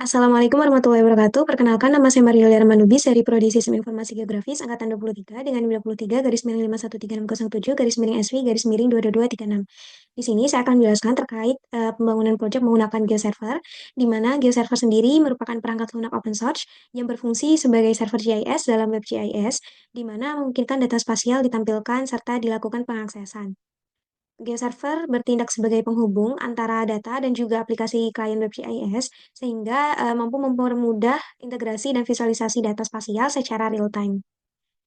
Assalamualaikum warahmatullahi wabarakatuh. Perkenalkan, nama saya Mariel Manubis dari Prodi Sistem Informasi Geografis Angkatan 23 dengan 23 garis miring 513607 garis miring SV garis miring 22236. Di sini saya akan menjelaskan terkait pembangunan proyek menggunakan GeoServer, di mana GeoServer sendiri merupakan perangkat lunak open source yang berfungsi sebagai server GIS dalam web GIS, di mana memungkinkan data spasial ditampilkan serta dilakukan pengaksesan. GeoServer bertindak sebagai penghubung antara data dan juga aplikasi klien web GIS sehingga mampu mempermudah integrasi dan visualisasi data spasial secara real-time.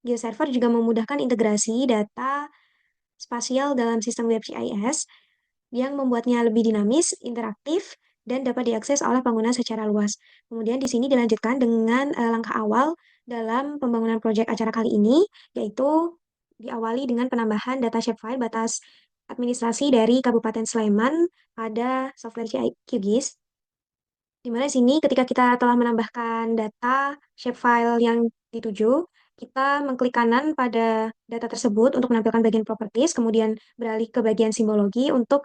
GeoServer juga memudahkan integrasi data spasial dalam sistem web GIS yang membuatnya lebih dinamis, interaktif, dan dapat diakses oleh pengguna secara luas. Kemudian di sini dilanjutkan dengan langkah awal dalam pembangunan proyek acara kali ini, yaitu diawali dengan penambahan data shapefile batas administrasi dari Kabupaten Sleman pada software QGIS, di mana di sini ketika kita telah menambahkan data shapefile yang dituju, kita mengklik kanan pada data tersebut untuk menampilkan bagian properties, kemudian beralih ke bagian simbologi untuk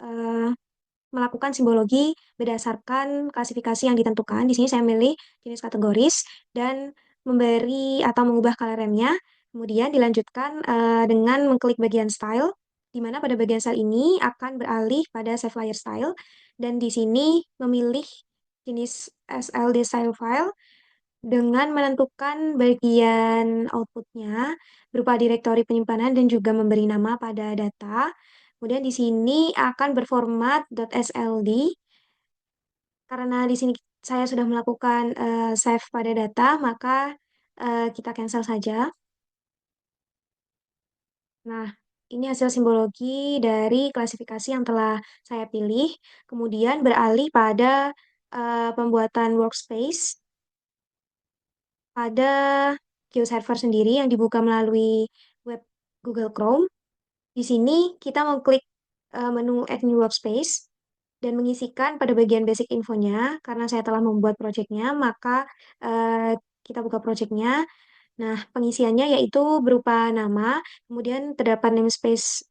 eh, melakukan simbologi berdasarkan klasifikasi yang ditentukan. Di sini saya memilih jenis kategoris dan memberi atau mengubah color remnya. Kemudian dilanjutkan dengan mengklik bagian style, di mana pada bagian style ini akan beralih pada save layer style. Dan di sini memilih jenis SLD style file dengan menentukan bagian outputnya berupa direktori penyimpanan dan juga memberi nama pada data. Kemudian di sini akan berformat .sld karena di sini saya sudah melakukan save pada data, maka kita cancel saja. Nah, ini hasil simbologi dari klasifikasi yang telah saya pilih. Kemudian beralih pada pembuatan workspace pada GeoServer sendiri yang dibuka melalui web Google Chrome. Di sini kita mengklik menu Add New Workspace dan mengisikan pada bagian basic infonya. Karena saya telah membuat projectnya, maka kita buka projectnya. Nah, pengisiannya yaitu berupa nama, kemudian terdapat namespace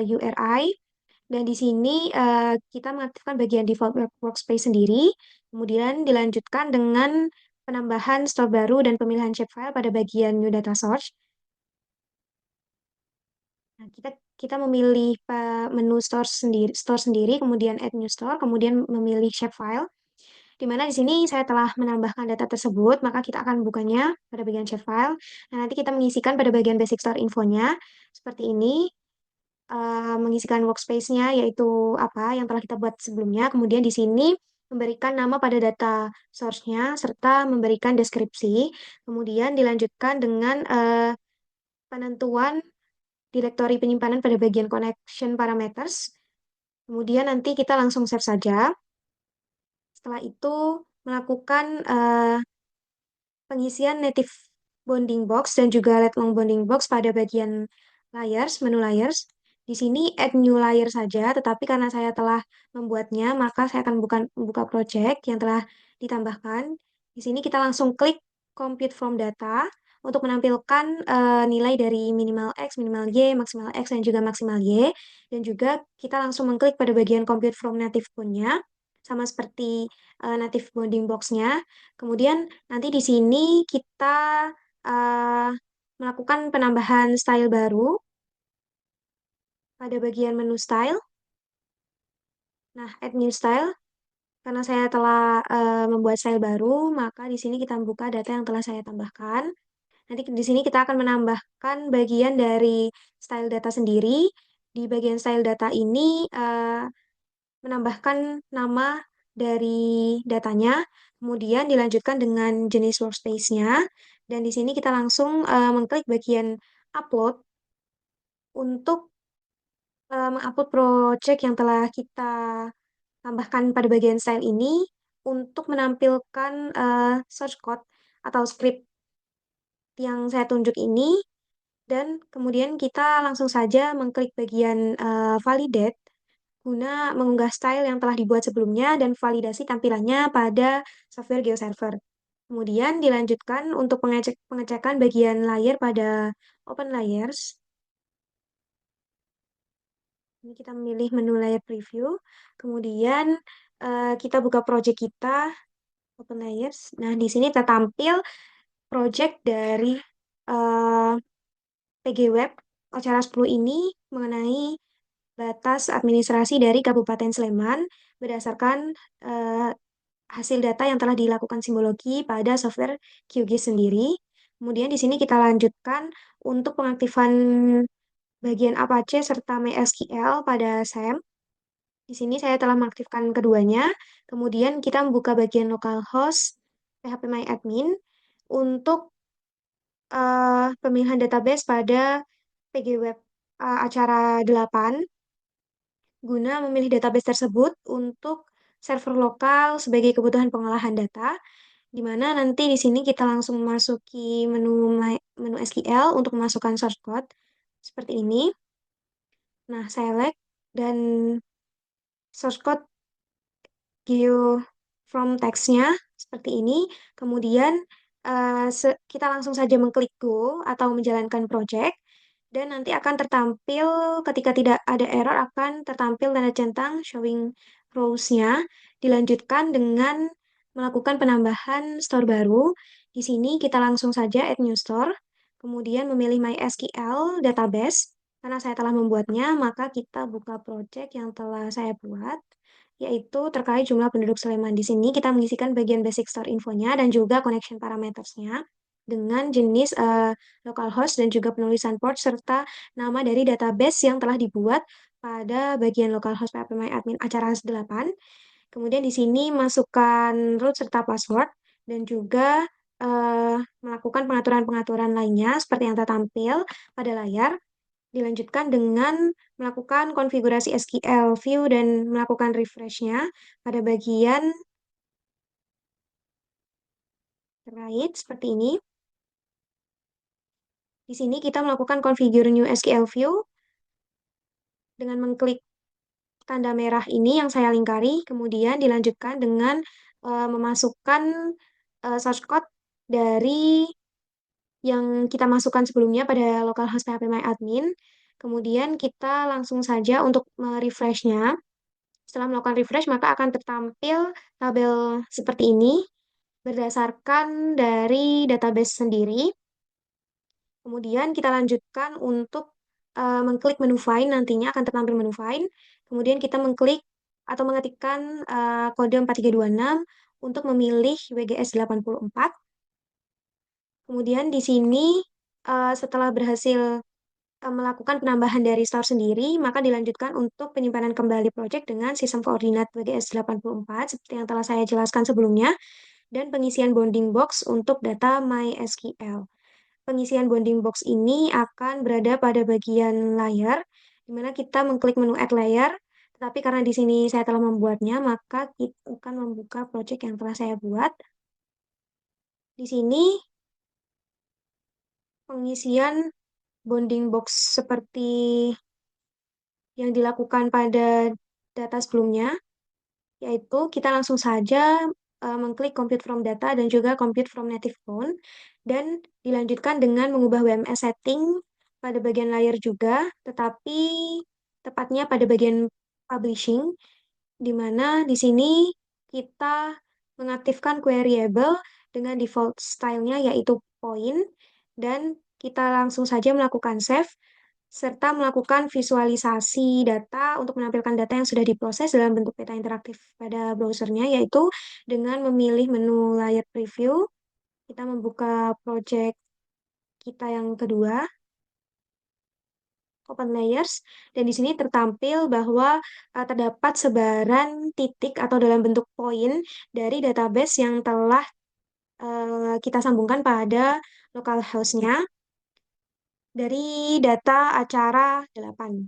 URI, dan di sini kita mengaktifkan bagian default workspace sendiri, kemudian dilanjutkan dengan penambahan store baru dan pemilihan shapefile pada bagian New Data Source. Nah, kita memilih menu store sendiri, kemudian add new store, kemudian memilih shapefile. Di mana di sini saya telah menambahkan data tersebut, maka kita akan bukanya pada bagian shapefile. Nah, nanti kita mengisikan pada bagian basic store infonya seperti ini, mengisikan workspace-nya yaitu apa yang telah kita buat sebelumnya. Kemudian di sini memberikan nama pada data source-nya serta memberikan deskripsi. Kemudian dilanjutkan dengan penentuan direktori penyimpanan pada bagian connection parameters. Kemudian nanti kita langsung save saja. Setelah itu melakukan pengisian native bounding box dan juga let long bounding box pada bagian layers, menu layers. Di sini add new layer saja, tetapi karena saya telah membuatnya, maka saya akan buka project yang telah ditambahkan. Di sini kita langsung klik compute from data untuk menampilkan nilai dari minimal X, minimal Y, maksimal X, dan juga maksimal Y. Dan juga kita langsung mengklik pada bagian compute from native bound-nya, sama seperti native bounding box-nya. Kemudian nanti di sini kita eh, melakukan penambahan style baru pada bagian menu style. Nah, add new style. Karena saya telah membuat style baru, maka di sini kita buka data yang telah saya tambahkan. Nanti di sini kita akan menambahkan bagian dari style data sendiri. Di bagian style data ini menambahkan nama dari datanya, kemudian dilanjutkan dengan jenis workspace-nya, dan di sini kita langsung mengklik bagian upload untuk mengupload project yang telah kita tambahkan pada bagian style ini untuk menampilkan source code atau script yang saya tunjuk ini, dan kemudian kita langsung saja mengklik bagian validate guna mengunggah style yang telah dibuat sebelumnya dan validasi tampilannya pada software GeoServer. Kemudian dilanjutkan untuk pengecekan bagian layer pada Open Layers. Ini kita memilih menu layer preview. Kemudian kita buka project kita. Open layers. Nah, di sini tertampil project dari eh, PG Web Acara 10 ini mengenai batas administrasi dari Kabupaten Sleman berdasarkan eh, hasil data yang telah dilakukan simbologi pada software QGIS sendiri. Kemudian di sini kita lanjutkan untuk pengaktifan bagian Apache serta MySQL pada SAM. Di sini saya telah mengaktifkan keduanya. Kemudian kita membuka bagian localhost phpMyAdmin untuk pemilihan database pada PG Web acara 8 guna memilih database tersebut untuk server lokal sebagai kebutuhan pengolahan data, di mana nanti di sini kita langsung masuki menu SQL untuk memasukkan source code seperti ini. Nah, select dan source code view from text-nya seperti ini. Kemudian kita langsung saja mengklik Go atau menjalankan project. Dan nanti akan tertampil ketika tidak ada error akan tertampil tanda centang showing rows-nya. Dilanjutkan dengan melakukan penambahan store baru. Di sini kita langsung saja add new store. Kemudian memilih MySQL database. Karena saya telah membuatnya, maka kita buka project yang telah saya buat yaitu terkait jumlah penduduk Sleman. Di sini kita mengisikan bagian basic store infonya dan juga connection parametersnya dengan jenis localhost dan juga penulisan port serta nama dari database yang telah dibuat pada bagian localhost phpMyAdmin acara 8. Kemudian di sini masukkan root serta password dan juga melakukan pengaturan-pengaturan lainnya seperti yang tertampil pada layar. Dilanjutkan dengan melakukan konfigurasi SQL view dan melakukan refresh-nya pada bagian right seperti ini. Di sini kita melakukan configure new SQL view dengan mengklik tanda merah ini yang saya lingkari, kemudian dilanjutkan dengan memasukkan source code dari yang kita masukkan sebelumnya pada localhost phpMyAdmin. Kemudian kita langsung saja untuk merefresh-nya. Setelah melakukan refresh, maka akan tertampil tabel seperti ini berdasarkan dari database sendiri. Kemudian kita lanjutkan untuk mengklik menu Find, nantinya akan tertampil menu Find. Kemudian kita mengklik atau mengetikkan kode 4326 untuk memilih WGS 84. Kemudian di sini setelah berhasil melakukan penambahan dari store sendiri, maka dilanjutkan untuk penyimpanan kembali project dengan sistem koordinat WGS 84 seperti yang telah saya jelaskan sebelumnya, dan pengisian bounding box untuk data MySQL. Pengisian bounding box ini akan berada pada bagian layar, di mana kita mengklik menu Add Layer, tetapi karena di sini saya telah membuatnya, maka kita akan membuka project yang telah saya buat. Di sini pengisian bounding box seperti yang dilakukan pada data sebelumnya, yaitu kita langsung saja mengklik Compute from Data dan juga Compute from Native Phone, dan dilanjutkan dengan mengubah WMS setting pada bagian layar juga, tetapi tepatnya pada bagian Publishing, di mana di sini kita mengaktifkan queryable dengan default stylenya yaitu point, dan kita langsung saja melakukan save serta melakukan visualisasi data untuk menampilkan data yang sudah diproses dalam bentuk peta interaktif pada browsernya, yaitu dengan memilih menu layar preview, kita membuka project kita yang kedua, Open Layers, dan di sini tertampil bahwa terdapat sebaran titik atau dalam bentuk poin dari database yang telah kita sambungkan pada localhost-nya dari data acara 8.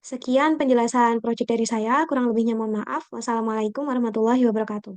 Sekian penjelasan proyek dari saya, kurang lebihnya mohon maaf. Wassalamualaikum warahmatullahi wabarakatuh.